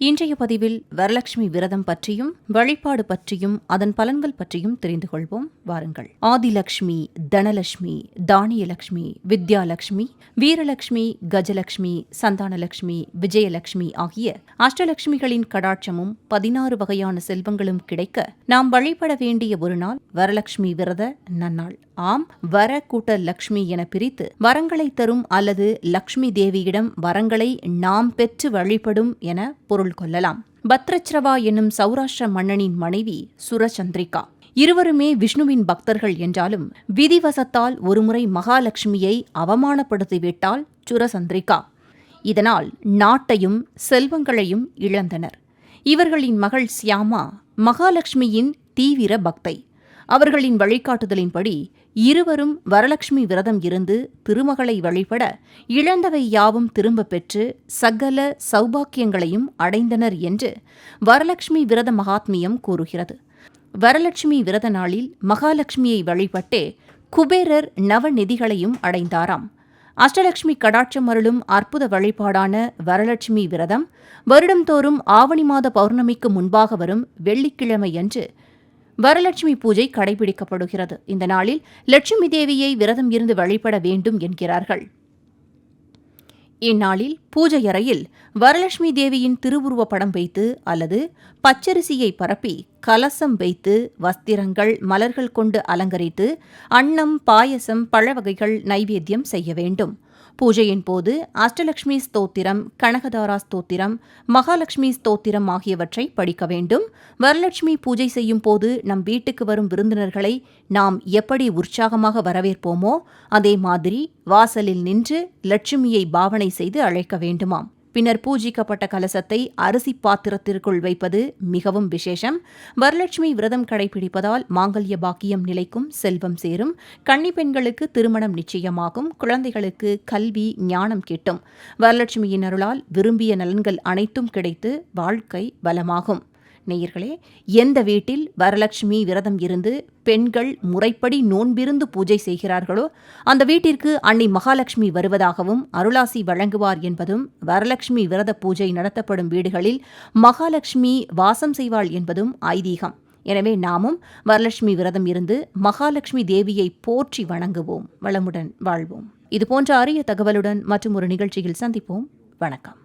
இன்றைய பதிவில் வரலட்சுமி விரதம் பற்றியும் வழிபாடு பற்றியும் அதன் பலன்கள் பற்றியும் தெரிந்து கொள்வோம். வாருங்கள். ஆதிலட்சுமி, தனலட்சுமி, தானியலட்சுமி, வித்யாலட்சுமி, வீரலட்சுமி, கஜலட்சுமி, சந்தானலட்சுமி, விஜயலட்சுமி ஆகிய அஷ்டலட்சுமிகளின் கடாட்சமும் 16 வகையான செல்வங்களும் கிடைக்க நாம் வழிபட வேண்டிய ஒரு நாள் வரலட்சுமி விரத நன்னாள். ஆம், வர கூட்டல் லட்சுமி என பிரித்து வரங்களை தரும் அல்லது லக்ஷ்மி தேவியிடம் வரங்களை நாம் பெற்று வழிபடும் என பொருள் கொள்ளலாம். பத்ரச்ரவா என்னும் சௌராஷ்டிர மன்னனின் மனைவி சுரசந்திரிகா. இருவருமே விஷ்ணுவின் பக்தர்கள் என்றாலும் விதிவசத்தால் ஒருமுறை மகாலட்சுமியை அவமானப்படுத்திவிட்டாள் சுரசந்திரிகா. இதனால் நாட்டையும் செல்வங்களையும் இழந்தனர். இவர்களின் மகள் சியாமா மகாலட்சுமியின் தீவிர பக்தை. அவர்களின் வழிகாட்டுதலின்படி இருவரும் வரலட்சுமி விரதம் இருந்து திருமகளை வழிபட இழந்தவை யாவும் திரும்பப் பெற்று சகல சௌபாக்கியங்களையும் அடைந்தனர் என்று வரலட்சுமி விரத மகாத்மியம் கூறுகிறது. வரலட்சுமி விரத நாளில் மகாலட்சுமியை வழிபட்டே குபேரர் நவநிதிகளையும் அடைந்தாராம். அஷ்டலட்சுமி கடாட்சம் அருளும் அற்புத வழிபாடான வரலட்சுமி விரதம் வருடந்தோறும் ஆவணி மாத பௌர்ணமிக்கு முன்பாக வரும் வெள்ளிக்கிழமையன்று வரலட்சுமி பூஜை கடைபிடிக்கப்படுகிறது. இந்த நாளில் லட்சுமி தேவியை விரதம் இருந்து வழிபட வேண்டும் என்கிறார்கள். இந்நாளில் பூஜை அறையில் வரலட்சுமி தேவியின் திருவுருவப் படம் வைத்து அல்லது பச்சரிசியை பரப்பி கலசம் வைத்து வஸ்திரங்கள் மலர்கள் கொண்டு அலங்கரித்து அன்னம், பாயசம், பழ வகைகள் நைவேத்தியம் செய்ய வேண்டும். பூஜையின் போது அஷ்டலட்சுமி ஸ்தோத்திரம், கனகதாரா ஸ்தோத்திரம், மகாலட்சுமி ஸ்தோத்திரம் ஆகியவற்றை படிக்க வேண்டும். வரலட்சுமி பூஜை செய்யும் போது நம் வீட்டுக்கு வரும் விருந்தினர்களை நாம் எப்படி உற்சாகமாக வரவேற்போமோ அதே மாதிரி வாசலில் நின்று லட்சுமியை பாவனை செய்து அழைக்க வேண்டுமாம். பின்னர் பூஜிக்கப்பட்ட கலசத்தை அரிசி பாத்திரத்திற்குள் வைப்பது மிகவும் விசேஷம். வரலட்சுமி விரதம் கடைபிடிப்பதால் மாங்கல்ய பாக்கியம் நிலைக்கும், செல்வம் சேரும், கன்னி பெண்களுக்கு திருமணம் நிச்சயமாகும், குழந்தைகளுக்கு கல்வி ஞானம் கிட்டும். வரலட்சுமியின் அருளால் விரும்பிய நலன்கள் அனைத்தும் கிடைத்து வாழ்க்கை வளமாகும். நேயர்களே, எந்த வீட்டில் வரலட்சுமி விரதம் இருந்து பெண்கள் முறைப்படி நோன்பிருந்து பூஜை செய்கிறார்களோ அந்த வீட்டிற்கு அன்னை மகாலட்சுமி வருவதாகவும் அருளாசி வழங்குவார் என்பதும், வரலட்சுமி விரத பூஜை நடத்தப்படும் வீடுகளில் மகாலட்சுமி வாசம் செய்வாள் என்பதும் ஐதீகம். எனவே நாமும் வரலட்சுமி விரதம் இருந்து மகாலட்சுமி தேவியை போற்றி வணங்குவோம். வளமுடன் வாழ்வோம். இதுபோன்ற அரிய தகவலுடன் மற்றும் ஒரு நிகழ்ச்சியில் சந்திப்போம். வணக்கம்.